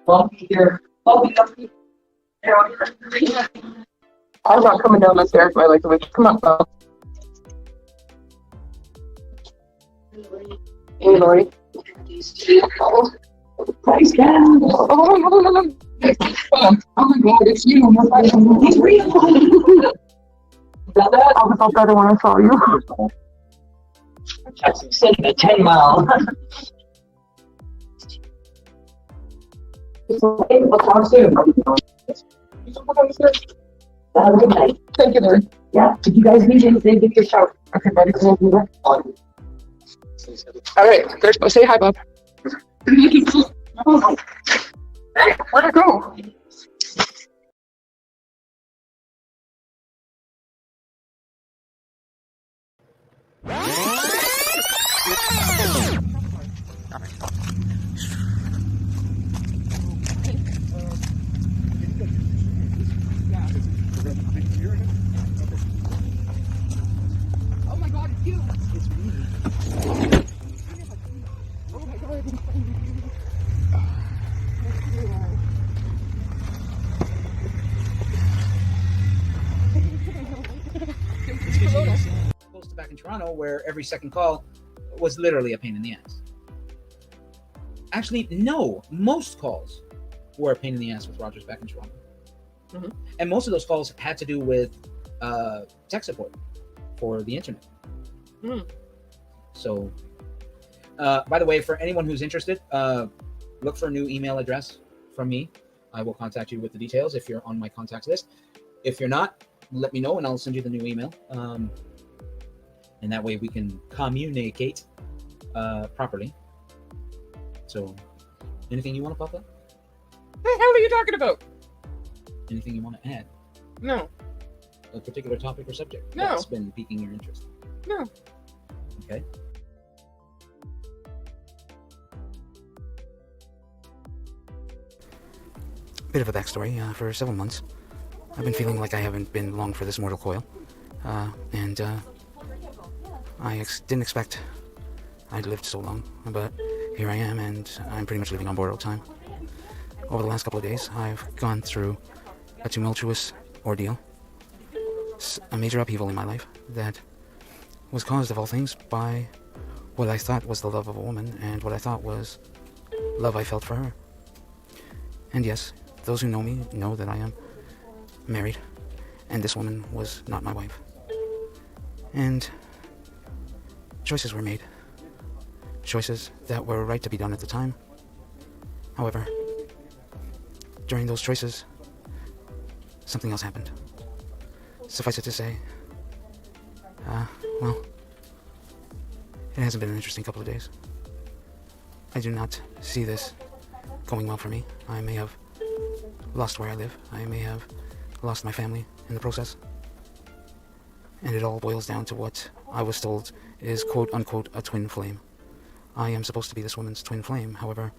Bumpy here. Bumpy. I'm not coming down the stairs, but I like the way. Come on, bro. Hey, Lori. Oh, nice guy. Oh my God, it's you. He's real. I felt better when I saw you. Jackson said a 10-mile. We'll talk soon. Have a good night. Thank you, Lori. Yeah, if you guys need anything, give me a shout. Okay, buddy. All right, let's go say hi, Bob. Hey, where'd it go? Oh my God, it's you! It's me. Oh my God. Posted back in Toronto, where every second call was literally a pain in the ass. Actually, no, most calls were a pain in the ass with Rogers back in Toronto. Mm-hmm. And most of those calls had to do with tech support for the internet. Mm. So, by the way, for anyone who's interested, look for a new email address from me. I will contact you with the details if you're on my contacts list. If you're not, let me know and I'll send you the new email. And that way we can communicate properly. So, anything you want to pop up? What the hell are you talking about? Anything you want to add? No. A particular topic or subject No. that's been piquing your interest? No. Okay. Bit of a backstory. For several months, I've been feeling like I haven't been long for this mortal coil. And I didn't expect I'd lived so long, but here I am, and I'm pretty much living on borrowed time. Over the last couple of days, I've gone through a tumultuous ordeal, a major upheaval in my life that was caused, of all things, by what I thought was the love of a woman and what I thought was love I felt for her. And yes, those who know me know that I am married, and this woman was not my wife. And choices were made. Choices that were right to be done at the time. However, during those choices, something else happened. Suffice it to say, well, it hasn't been an interesting couple of days. I do not see this going well for me. I may have lost where I live. I may have lost my family in the process. And it all boils down to what I was told is quote-unquote a twin flame. I am supposed to be this woman's twin flame. However,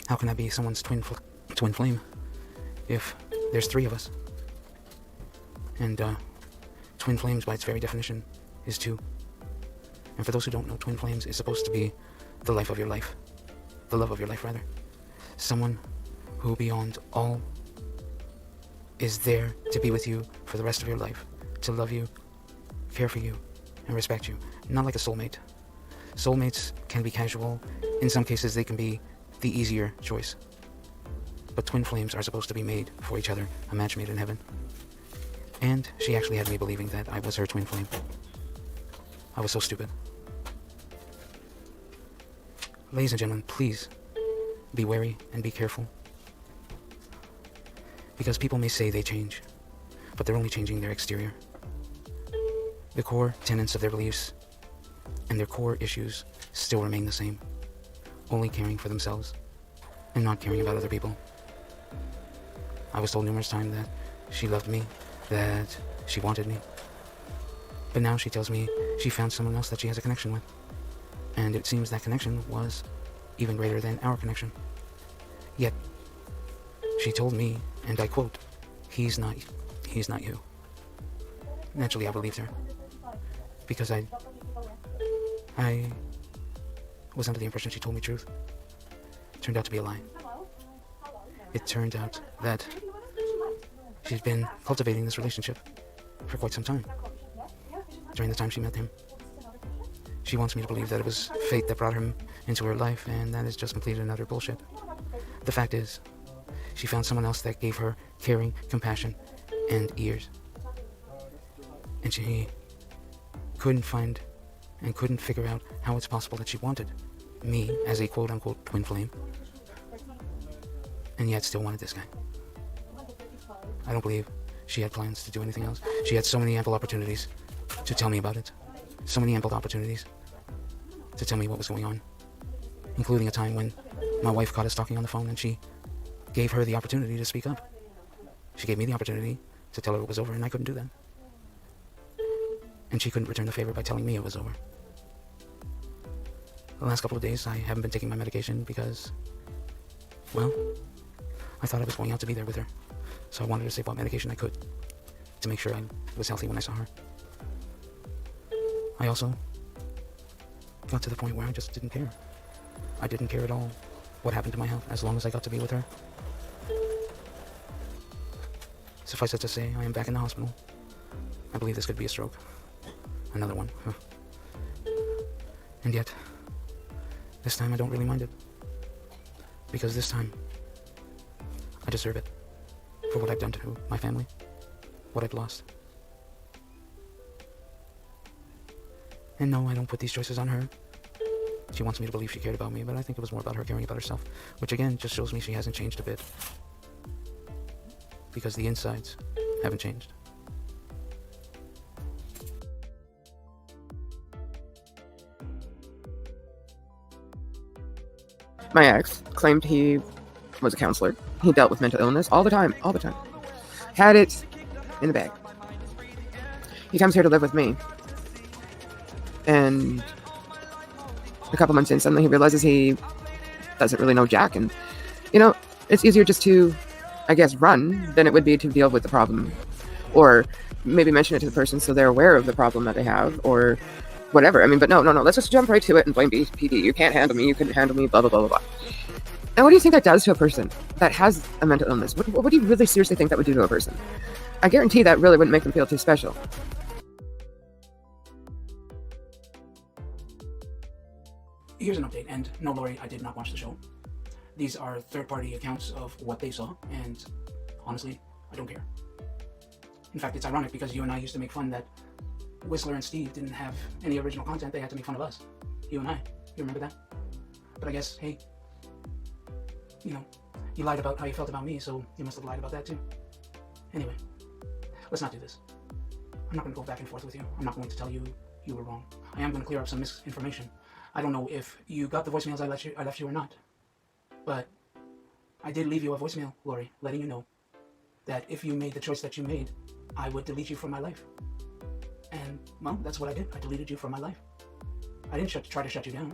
how can I be someone's twin flame if there's three of us? And twin flames, by its very definition, is two. And for those who don't know, twin flames is supposed to be the life of your life. The love of your life, rather. Someone who beyond all is there to be with you for the rest of your life, to love you, care for you, and respect you. Not like a soulmate. Soulmates can be casual. In some cases, they can be the easier choice. But twin flames are supposed to be made for each other, a match made in heaven. And she actually had me believing that I was her twin flame. I was so stupid. Ladies and gentlemen, please be wary and be careful. Because people may say they change, but they're only changing their exterior. The core tenets of their beliefs and their core issues still remain the same. Only caring for themselves and not caring about other people. I was told numerous times that she loved me, that she wanted me. But now she tells me she found someone else that she has a connection with. And it seems that connection was even greater than our connection. Yet, she told me, and I quote, he's not you. Naturally, I believed her. Because I was under the impression she told me truth. It turned out to be a lie. it turned out that she's been cultivating this relationship for quite some time. During the time she met him, she wants me to believe that it was fate that brought him into her life, and that is just complete and utter bullshit. The fact is, she found someone else that gave her caring, compassion, and ears. And she couldn't find and couldn't figure out how it's possible that she wanted me as a quote-unquote twin flame, and yet still wanted this guy. I don't believe she had plans to do anything else. She had so many ample opportunities to tell me about it. So many ample opportunities to tell me what was going on, including a time when my wife caught us talking on the phone and she gave her the opportunity to speak up. She gave me the opportunity to tell her it was over, and I couldn't do that. And she couldn't return the favor by telling me it was over. The last couple of days, I haven't been taking my medication because, well, I thought I was going out to be there with her. So I wanted to save what medication I could to make sure I was healthy when I saw her. I also got to the point where I just didn't care. I didn't care at all what happened to my health as long as I got to be with her. Suffice it to say, I am back in the hospital. I believe this could be a stroke. Another one. Huh. And yet, this time I don't really mind it. Because this time, I deserve it. For what I've done to my family. What I've lost. And no, I don't put these choices on her. She wants me to believe she cared about me, but I think it was more about her caring about herself. Which again, just shows me she hasn't changed a bit. Because the insides haven't changed. My ex claimed he was a counselor. He dealt with mental illness all the time. Had it in the bag. He comes here to live with me. And a couple months in, suddenly he realizes he doesn't really know Jack. And, it's easier just to, I guess, run than it would be to deal with the problem. Or maybe mention it to the person so they're aware of the problem that they have. Or whatever. But no. Let's just jump right to it and blame BPD. You can't handle me. You couldn't handle me. Blah, blah, blah, blah, blah. And what do you think that does to a person that has a mental illness? What do you really seriously think that would do to a person? I guarantee that really wouldn't make them feel too special. Here's an update, and no, Lori, I did not watch the show. These are third-party accounts of what they saw, and honestly, I don't care. In fact, it's ironic because you and I used to make fun that Whistler and Steve didn't have any original content. They had to make fun of us. You and I. You remember that? But I guess, hey, you lied about how you felt about me, so you must have lied about that too. Anyway, let's not do this. I'm not going to go back and forth with you. I'm not going to tell you you were wrong. I am going to clear up some misinformation. I don't know if you got the voicemails I left you or not, but I did leave you a voicemail, Lori, letting you know that if you made the choice that you made, I would delete you from my life. And, well, that's what I did. I deleted you from my life. I didn't try to shut you down.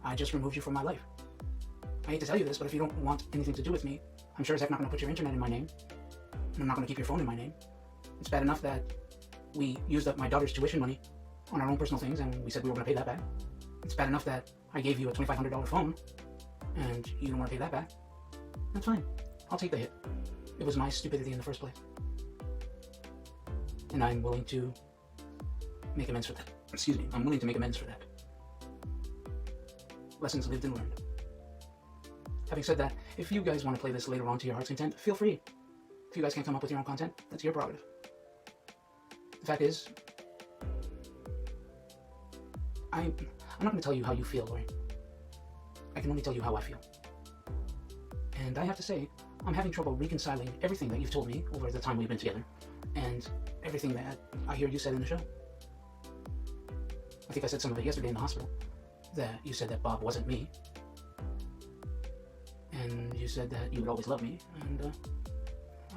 I just removed you from my life. I hate to tell you this, but if you don't want anything to do with me, I'm sure as heck not going to put your internet in my name, and I'm not going to keep your phone in my name. It's bad enough that we used up my daughter's tuition money on our own personal things, and we said we were going to pay that back. It's bad enough that I gave you a $2,500 phone, and you don't want to pay that back. That's fine. I'll take the hit. It was my stupidity in the first place. And I'm willing to make amends for that. Excuse me. I'm willing to make amends for that. Lessons lived and learned. Having said that, if you guys want to play this later on to your heart's content, feel free. If you guys can't come up with your own content, that's your prerogative. The fact is, I'm not going to tell you how you feel, Lori. I can only tell you how I feel. And I have to say, I'm having trouble reconciling everything that you've told me over the time we've been together, and everything that I hear you said in the show. I think I said some of it yesterday in the hospital, that you said that Bob wasn't me, and you said that you would always love me, and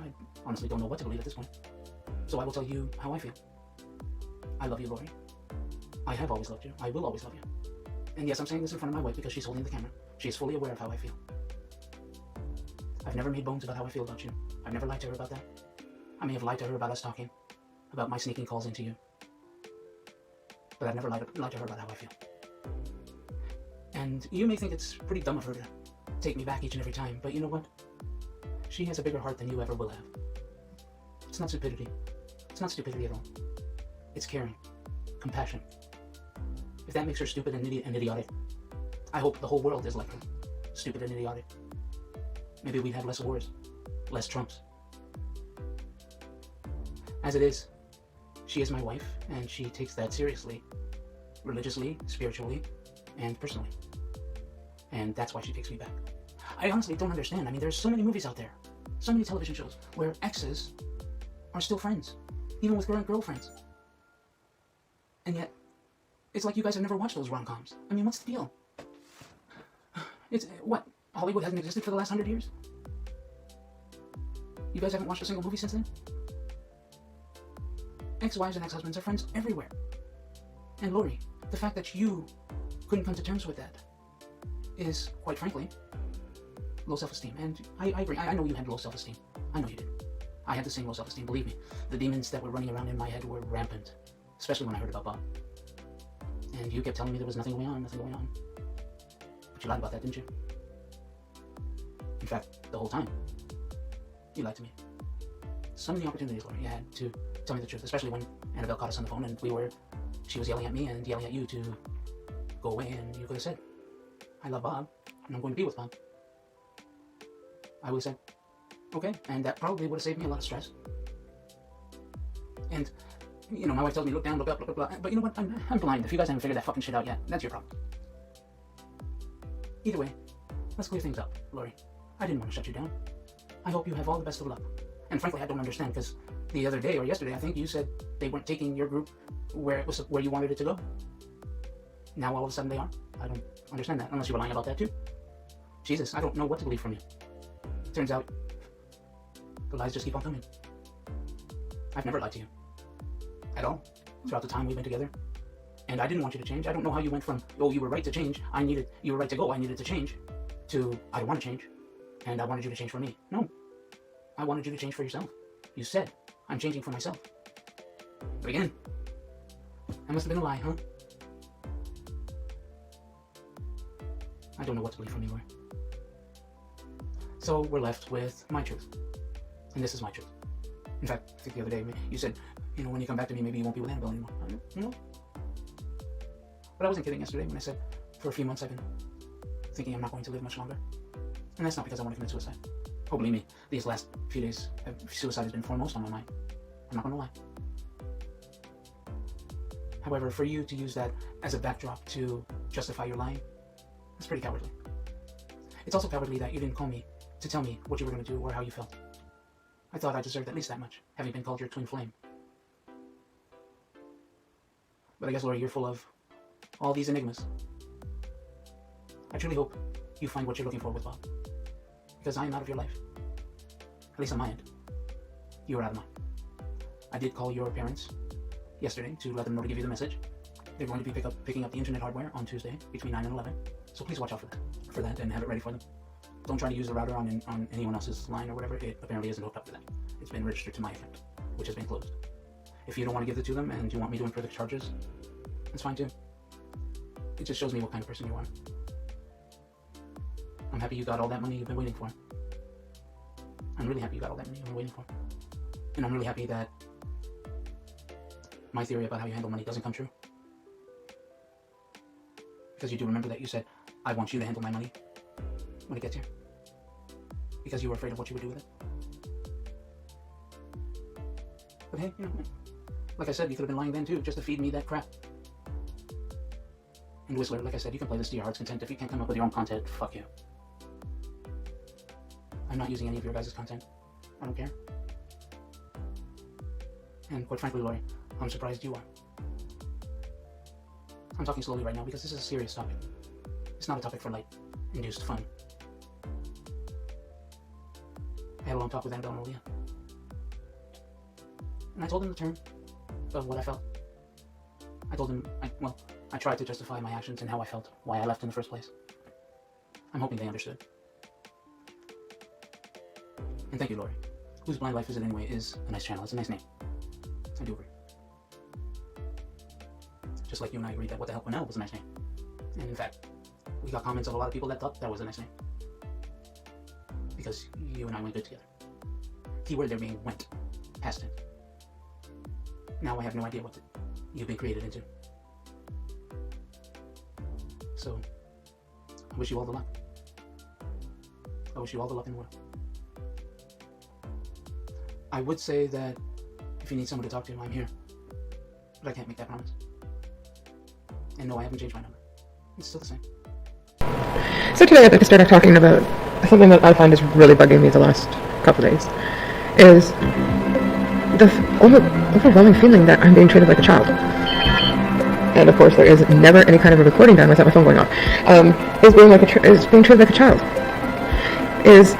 I honestly don't know what to believe at this point. So I will tell you how I feel. I love you, Lori. I have always loved you. I will always love you. And yes, I'm saying this in front of my wife because she's holding the camera. She is fully aware of how I feel. I've never made bones about how I feel about you. I've never lied to her about that. I may have lied to her about us talking, about my sneaking calls into you. But I've never lied to her about how I feel. And you may think it's pretty dumb of her to take me back each and every time, but you know what? She has a bigger heart than you ever will have. It's not stupidity. It's not stupidity at all. It's caring, compassion. If that makes her stupid and idiotic, I hope the whole world is like her, stupid and idiotic. Maybe we'd have less wars, less Trumps. As it is, she is my wife, and she takes that seriously, religiously, spiritually, and personally. And that's why she takes me back. I honestly don't understand. I mean, there's so many movies out there, so many television shows where exes are still friends, even with current girlfriends. And yet, it's like you guys have never watched those rom-coms. I mean, what's the deal? It's, what, Hollywood hasn't existed for the last 100 years? You guys haven't watched a single movie since then? Ex-wives and ex-husbands are friends everywhere. And Lori, the fact that you couldn't come to terms with that is, quite frankly, low self-esteem. And I agree. I know you had low self-esteem. I know you did. I had the same low self-esteem, believe me. The demons that were running around in my head were rampant, especially when I heard about Bob. And you kept telling me there was nothing going on, nothing going on. But you lied about that, didn't you? In fact, the whole time, you lied to me. So many opportunities, Lori, you had to tell me the truth, especially when Annabelle caught us on the phone and she was yelling at me and yelling at you to go away, and you could have said, I love Bob, and I'm going to be with Bob. I would have said, okay, and that probably would have saved me a lot of stress. And, you know, my wife tells me, look down, look up, blah, blah, blah. But you know what? I'm blind. If you guys haven't figured that fucking shit out yet, that's your problem. Either way, let's clear things up, Lori. I didn't want to shut you down. I hope you have all the best of luck. And frankly, I don't understand, because the other day, or yesterday, I think you said they weren't taking your group where you wanted it to go. Now all of a sudden they are. I don't understand that, unless you were lying about that too. Jesus, I don't know what to believe from you. Turns out, the lies just keep on coming. I've never lied to you. At all. Throughout the time we've been together. And I didn't want you to change. I don't know how you went from, oh, you were right to change, you were right to go, I needed to change, to, I don't want to change, and I wanted you to change for me. No. I wanted you to change for yourself. You said, I'm changing for myself. But again, that must have been a lie, huh? I don't know what to believe from you, Lori. So we're left with my truth. And this is my truth. In fact, I think the other day, you said, you know, when you come back to me, maybe you won't be with Annabelle anymore. I don't know. But I wasn't kidding yesterday when I said, for a few months I've been thinking I'm not going to live much longer. And that's not because I want to commit suicide. Oh, believe me, these last few days, suicide has been foremost on my mind. I'm not going to lie. However, for you to use that as a backdrop to justify your lying, that's pretty cowardly. It's also cowardly that you didn't call me to tell me what you were going to do or how you felt. I thought I deserved at least that much, having been called your twin flame. But I guess, Lori, you're full of all these enigmas. I truly hope you find what you're looking for with Bob. Because I am out of your life. At least on my end. You are out of mine. I did call your parents yesterday to let them know to give you the message. They're going to be picking up the internet hardware on Tuesday between 9 and 11. So please watch out for that and have it ready for them. Don't try to use the router on anyone else's line or whatever. It apparently isn't hooked up to that. It's been registered to my account, which has been closed. If you don't want to give it to them and you want me to incur the charges, that's fine too. It just shows me what kind of person you are. I'm happy you got all that money you've been waiting for. I'm really happy you got all that money you've been waiting for. And I'm really happy that my theory about how you handle money doesn't come true. Because you do remember that you said, I want you to handle my money when it gets here. Because you were afraid of what you would do with it. But hey, you know, like I said, you could have been lying then too, just to feed me that crap. And Whistler, like I said, you can play this to your heart's content. If you can't come up with your own content, fuck you. I'm not using any of your guys' content. I don't care. And quite frankly, Lori, I'm surprised you are. I'm talking slowly right now because this is a serious topic. It's not a topic for light-induced fun. I had a long talk with Annabelle and Aaliyah. And I told them the term of what I felt. I told them, I tried to justify my actions and how I felt, why I left in the first place. I'm hoping they understood. And thank you, Lori. Whose Blind Life Is It Anyway is a nice channel. It's a nice name. I do agree. Just like you and I agreed that What the Hell Cornell was a nice name. And in fact, we got comments of a lot of people that thought that was a nice name. because you and I went good together. Keyword there being went, past tense. Now I have no idea what you've been created into. So, I wish you all the luck. I wish you all the luck in the world. I would say that if you need someone to talk to, I'm here. But I can't make that promise. And no, I haven't changed my number. It's still the same. So today I'd like to start off talking about something that I find is really bugging me the last couple of days. Is the overwhelming feeling that I'm being treated like a child. And of course there is never any kind of a recording done without my phone going off. Is being treated like a child. Is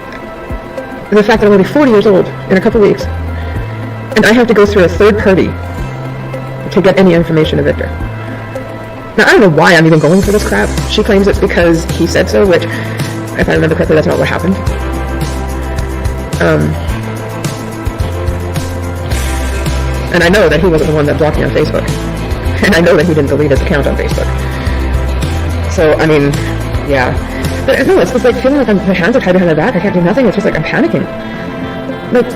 the fact that I'm going to be 40 years old in a couple of weeks, and I have to go through a third party to get any information of Victor. Now, I don't know why I'm even going for this crap. She claims it's because he said so, which, if I remember correctly, that's not what happened. And I know that he wasn't the one that blocked me on Facebook. And I know that he didn't delete his account on Facebook. So, I mean, yeah. But no, it's just like feeling like my hands are tied behind my back. I can't do nothing. It's just like I'm panicking. Like,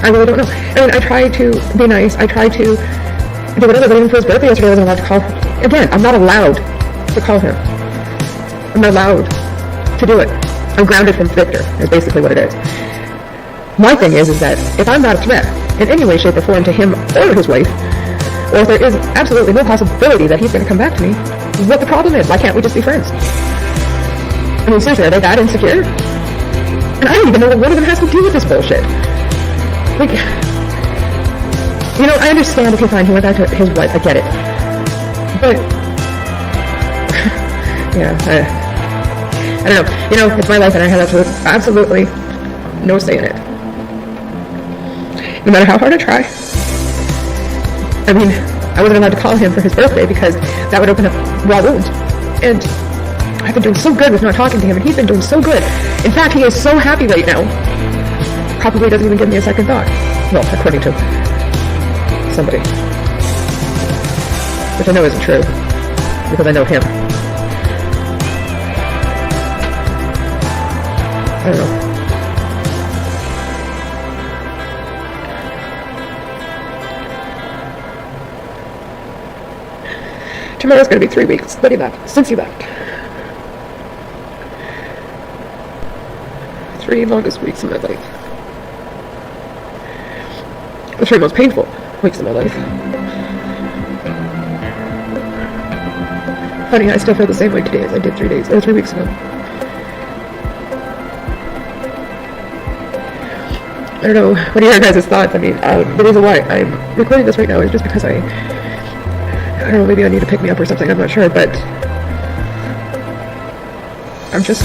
I really don't know. I mean, I try to be nice. I try to do whatever, but even for his birthday yesterday, I wasn't allowed to call him. Again, I'm not allowed to call him. I'm not allowed to do it. I'm grounded from Victor, is basically what it is. My thing is that if I'm not a threat in any way, shape, or form to him or his wife, or if there is absolutely no possibility that he's going to come back to me, what the problem is? Why can't we just be friends? I mean, seriously, are they that insecure? And I don't even know what one of them has to do with this bullshit. Like, you know, I understand if you're fine, he went back to his wife, I get it. But, yeah, I don't know. You know, it's my life and I have absolutely no say in it. No matter how hard I try. I mean, I wasn't allowed to call him for his birthday because that would open up raw wounds. And I've been doing so good with not talking to him, and he's been doing so good. In fact, he is so happy right now. Probably doesn't even give me a second thought. Well, according to somebody. Which I know isn't true, because I know him. I don't know. Tomorrow's going to be 3 weeks since he left. 3 longest weeks of my life. The 3 most painful weeks of my life. Funny, I still feel the same way today as I did 3 weeks ago. I don't know, what are your guys' thoughts? I mean, the reason why I'm recording this right now is just because I don't know, maybe I need to pick me up or something, I'm not sure, but I'm just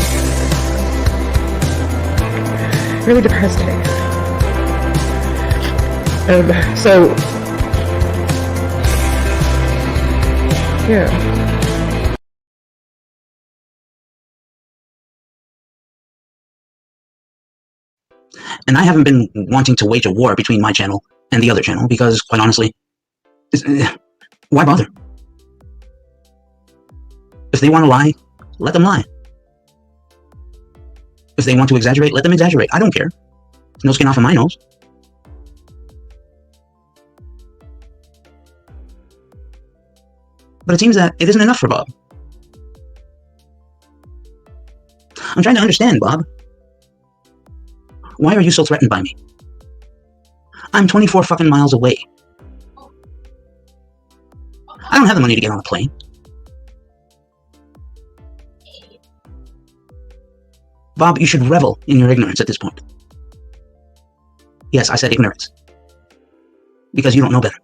really depressed today. So, yeah. And I haven't been wanting to wage a war between my channel and the other channel because, quite honestly, why bother? If they want to lie, let them lie. If they want to exaggerate, let them exaggerate. I don't care. There's no skin off of my nose. But it seems that it isn't enough for Bob. I'm trying to understand, Bob. Why are you so threatened by me? I'm 24 fucking miles away. I don't have the money to get on a plane. Bob, you should revel in your ignorance at this point. Yes, I said ignorance. Because you don't know better.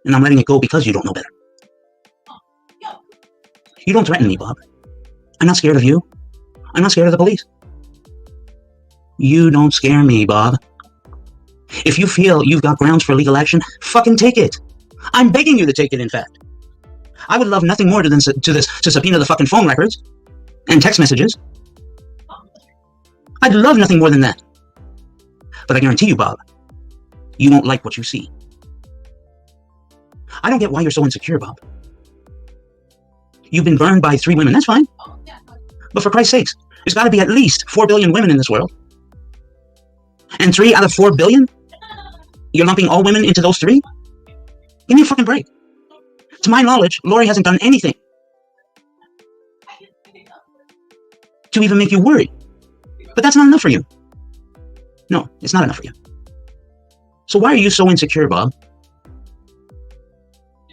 And I'm letting it go because you don't know better. You don't threaten me, Bob. I'm not scared of you. I'm not scared of the police. You don't scare me, Bob. If you feel you've got grounds for legal action, fucking take it. I'm begging you to take it, in fact. I would love nothing more to subpoena the fucking phone records and text messages. I'd love nothing more than that. But I guarantee you, Bob, you won't like what you see. I don't get why you're so insecure, Bob. You've been burned by 3 women, that's fine. But for Christ's sakes, there's got to be at least 4 billion women in this world. And 3 out of 4 billion? You're lumping all women into those 3? Give me a fucking break. To my knowledge, Lori hasn't done anything to even make you worry. But that's not enough for you. No, it's not enough for you. So why are you so insecure, Bob?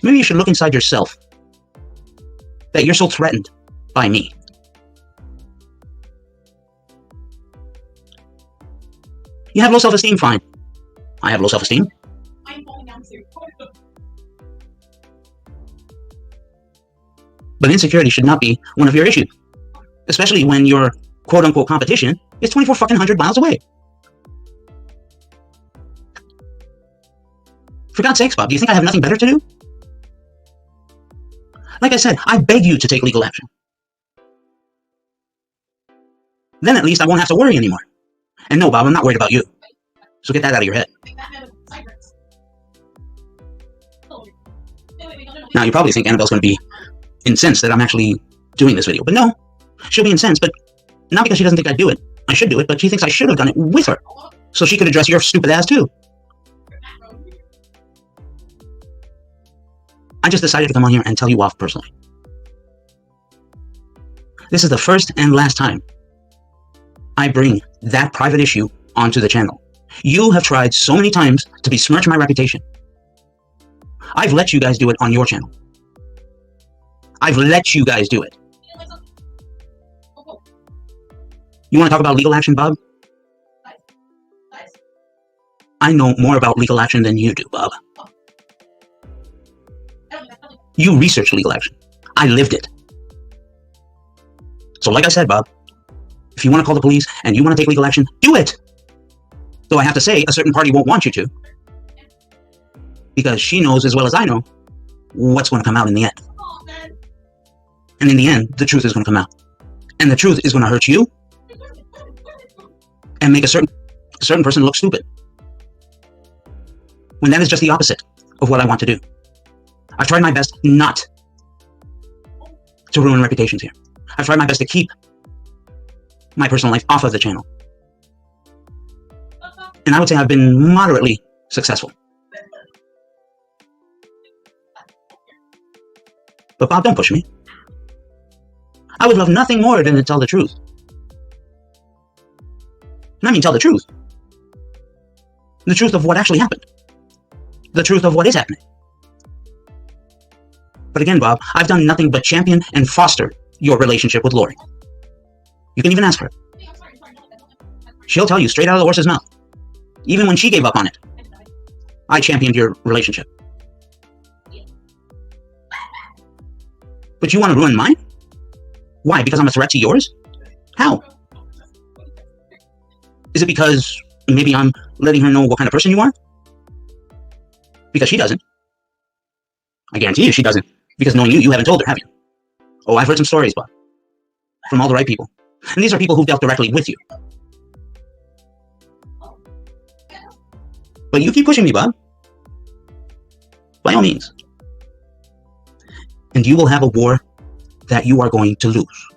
Maybe you should look inside yourself. That you're so threatened by me. You have low self-esteem, fine. I have low self-esteem. But insecurity should not be one of your issues. Especially when your quote-unquote competition is 2,400 miles away. For God's sakes, Bob, do you think I have nothing better to do? Like I said, I beg you to take legal action. Then at least I won't have to worry anymore. And no, Bob, I'm not worried about you. So get that out of your head. Now, you probably think Annabelle's going to be incensed that I'm actually doing this video. But no, she'll be incensed, but not because she doesn't think I'd do it. I should do it, but she thinks I should have done it with her. So she could address your stupid ass too. I just decided to come on here and tell you off personally. This is the first and last time I bring that private issue onto the channel. You have tried so many times to besmirch my reputation. I've let you guys do it on your channel. I've let you guys do it. You want to talk about legal action, Bob? I know more about legal action than you do, Bob. You researched legal action. I lived it. So like I said, Bob, if you want to call the police and you want to take legal action, do it. Though I have to say, a certain party won't want you to. Because she knows as well as I know what's going to come out in the end. And in the end, the truth is going to come out. And the truth is going to hurt you and make a certain person look stupid. When that is just the opposite of what I want to do. I've tried my best not to ruin reputations here. I've tried my best to keep my personal life off of the channel. And I would say I've been moderately successful. But Bob, don't push me. I would love nothing more than to tell the truth. And I mean tell the truth. The truth of what actually happened. The truth of what is happening. But again, Bob, I've done nothing but champion and foster your relationship with Lori. You can even ask her. She'll tell you straight out of the horse's mouth. Even when she gave up on it, I championed your relationship. But you want to ruin mine? Why? Because I'm a threat to yours? How? Is it because maybe I'm letting her know what kind of person you are? Because she doesn't. I guarantee you she doesn't. Because knowing you, you haven't told her, have you? Oh, I've heard some stories, Bob. From all the right people. And these are people who've dealt directly with you. But you keep pushing me, Bob. By all means. And you will have a war that you are going to lose.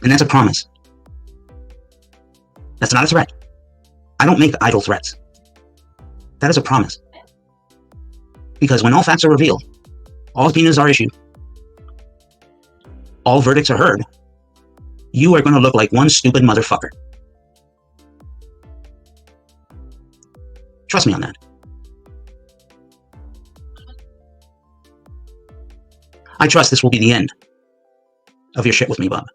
And that's a promise. That's not a threat. I don't make idle threats. That is a promise. Because when all facts are revealed, all subpoenas are issued, all verdicts are heard, you are going to look like one stupid motherfucker. Trust me on that. I trust this will be the end of your shit with me, Bob.